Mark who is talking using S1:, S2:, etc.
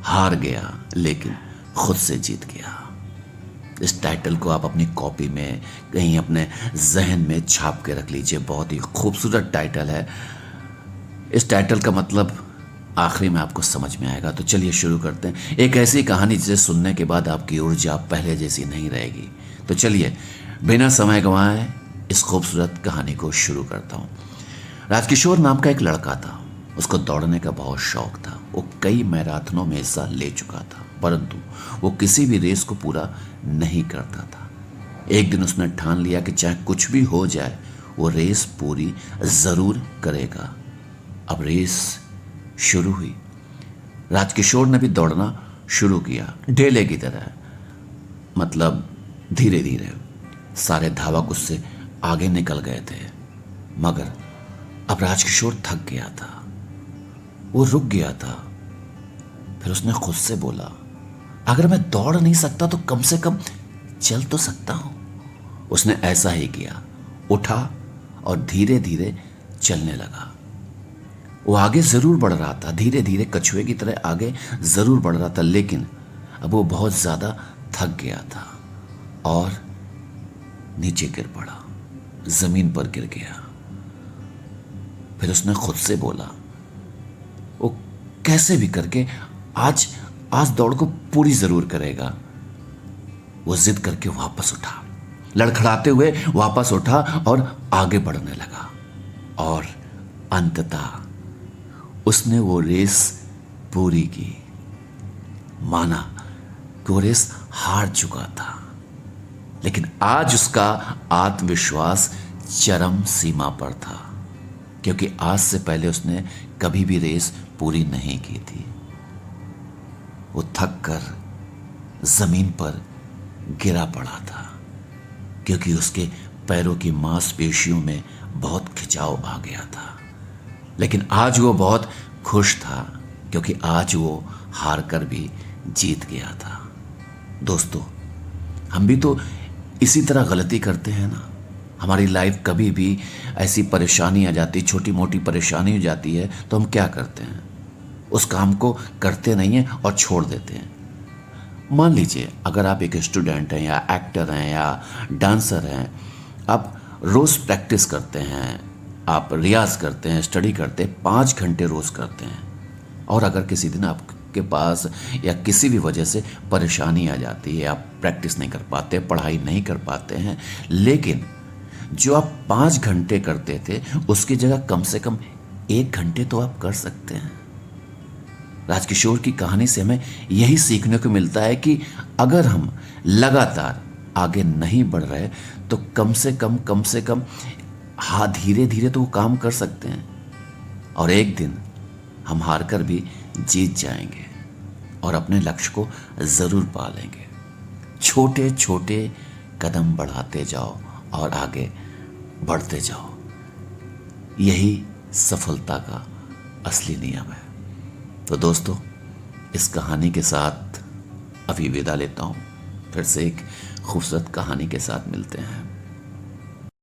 S1: हार गया लेकिन खुद से जीत गया। इस टाइटल को आप अपनी कॉपी में कहीं अपने जहन में छाप के रख लीजिए। बहुत ही खूबसूरत टाइटल है। इस टाइटल का मतलब आखिरी में आपको समझ में आएगा। तो चलिए शुरू करते हैं। एक ऐसी कहानी जिसे सुनने के बाद आपकी ऊर्जा पहले जैसी नहीं रहेगी। तो चलिए बिना समय गंवाए इस खूबसूरत कहानी को शुरू करता हूँ। राजकिशोर नाम का एक लड़का था। उसको दौड़ने का बहुत शौक था। वो कई मैराथनों में हिस्सा ले चुका था, परंतु वो किसी भी रेस को पूरा नहीं करता था। एक दिन उसने ठान लिया कि चाहे कुछ भी हो जाए वो रेस पूरी जरूर करेगा। अब रेस शुरू हुई। राजकिशोर ने भी दौड़ना शुरू किया, ढेले की तरह, मतलब धीरे धीरे। सारे धावक उससे आगे निकल गए थे, मगर अब राजकिशोर थक गया था। वो रुक गया था। फिर उसने खुद से बोला, अगर मैं दौड़ नहीं सकता तो कम से कम चल तो सकता हूं। उसने ऐसा ही किया, उठा और धीरे धीरे चलने लगा। वो आगे जरूर बढ़ रहा था, धीरे धीरे कछुए की तरह आगे जरूर बढ़ रहा था, लेकिन अब वो बहुत ज्यादा थक गया था और नीचे गिर पड़ा, जमीन पर गिर गया। फिर उसने खुद से बोला, वो कैसे भी करके आज आज दौड़ को पूरी जरूर करेगा। वो जिद करके वापस उठा, लड़खड़ाते हुए वापस उठा और आगे बढ़ने लगा। और अंततः उसने वो रेस पूरी की। माना कि वो रेस हार चुका था, लेकिन आज उसका आत्मविश्वास चरम सीमा पर था, क्योंकि आज से पहले उसने कभी भी रेस पूरी नहीं की थी। वो थक कर जमीन पर गिरा पड़ा था, क्योंकि उसके पैरों की मांसपेशियों में बहुत खिंचाव आ गया था। लेकिन आज वो बहुत खुश था, क्योंकि आज वो हार कर भी जीत गया था। दोस्तों, हम भी तो इसी तरह गलती करते हैं ना। हमारी लाइफ कभी भी ऐसी परेशानी आ जाती, छोटी मोटी परेशानी हो जाती है, तो हम क्या करते हैं, उस काम को करते नहीं हैं और छोड़ देते हैं। मान लीजिए अगर आप एक स्टूडेंट हैं या एक्टर हैं या डांसर हैं, आप रोज़ प्रैक्टिस करते हैं, आप रियाज करते हैं, स्टडी करते हैं, 5 घंटे रोज़ करते हैं, और अगर किसी दिन आपके पास या किसी भी वजह से परेशानी आ जाती है, आप प्रैक्टिस नहीं कर पाते, पढ़ाई नहीं कर पाते हैं, लेकिन जो आप 5 घंटे करते थे उसकी जगह कम से कम 1 घंटे तो आप कर सकते हैं। राजकिशोर की कहानी से हमें यही सीखने को मिलता है कि अगर हम लगातार आगे नहीं बढ़ रहे तो कम से कम हाँ धीरे धीरे तो वो काम कर सकते हैं, और एक दिन हम हार कर भी जीत जाएंगे और अपने लक्ष्य को ज़रूर पा लेंगे। छोटे छोटे कदम बढ़ाते जाओ और आगे बढ़ते जाओ। यही सफलता का असली नियम है। तो दोस्तों, इस कहानी के साथ अभी विदा लेता हूँ। फिर से एक खूबसूरत कहानी के साथ मिलते हैं।